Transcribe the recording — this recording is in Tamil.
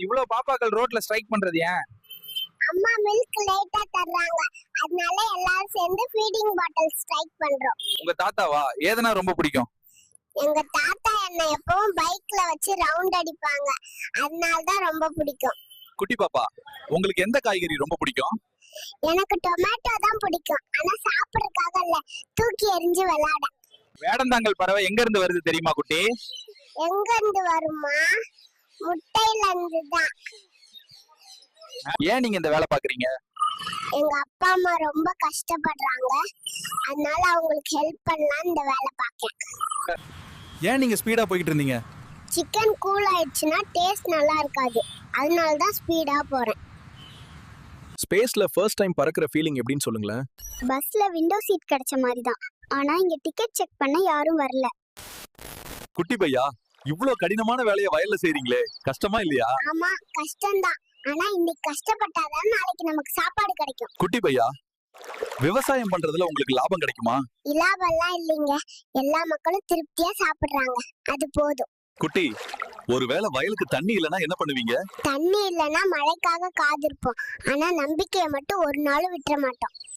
இவ்வளவு பாப்பாக்கள் ரோட்ல ஸ்ட்ரைக் பண்றது ஏன்? அம்மா மில்க் லேட்டா தர்றாங்க, அதனால எல்லாரும் சேர்ந்து ஃபீடிங் பாட்டில் ஸ்ட்ரைக் பண்றோம். உங்க தாத்தாவா? ஏதனா ரொம்ப பிடிக்கும்? எங்க தாத்தா என்ன எப்பவும் பைக்ல வச்சு ரவுண்ட் அடிப்பாங்க, அதனால தான் ரொம்ப பிடிக்கும். குட்டி பாப்பா, உங்களுக்கு எந்த காய்கறி ரொம்ப பிடிக்கும்? எனக்கு டொமேட்டோ தான் பிடிக்கும், ஆனா சாப்பிடறதுக்காக இல்ல, தூக்கி எறிஞ்சு விளையாட. வேடந்தாங்கல் பறவை எங்க இருந்து வருது தெரியுமா குட்டி? எங்க இருந்து வருமா? முட்டையில இருந்து தான். ஏன் நீங்க இந்த வேலை பாக்குறீங்க? எங்க அப்பா அம்மா ரொம்ப கஷ்டப்படுறாங்க, அதனால அவங்களுக்கு ஹெல்ப் பண்ணலாம் இந்த வேலை பார்க்கேன். ஏன் நீங்க ஸ்பீடா போயிட்டு இருந்தீங்க? சிக்கன் கூல் ஆயிடுச்சுன்னா டேஸ்ட் நல்லா இருக்காது, அதனால தான் ஸ்பீடா போறேன். ஸ்பேஸ்ல ஃபர்ஸ்ட் டைம் பறக்கிற ஃபீலிங் எப்படின்னு சொல்லுங்களேன். பஸ்ல விண்டோ சீட் கிடைச்ச மாதிரி தான், ஆனா இங்க டிக்கெட் செக் பண்ண யாரும் வரல. குட்டி பையா, இவ்ளோ கடினமான வேலையை வயல்ல செய்றீங்களே, கஷ்டமா இல்லையா? ஆமா கஷ்டம்தான், ஆனா இன்னைக்கு கஷ்டப்பட்டாதான் நாளைக்கு நமக்கு சாப்பாடு கிடைக்கும். குட்டி பையா, விவசாயம் பண்றதுல உங்களுக்கு லாபம் கிடைக்குமா? இலாபெல்லாம் இல்லைங்க, எல்லா மக்களும் திருப்தியா சாப்பிடுறாங்க, அது போதும். குட்டி, ஒருவேளை வயலுக்கு தண்ணி இல்லனா என்ன பண்ணுவீங்க? தண்ணி இல்லைன்னா மழைக்காக காத்திருப்போம், ஆனா நம்பிக்கையை மட்டும் ஒரு நாளும் விட்டுற மாட்டோம்.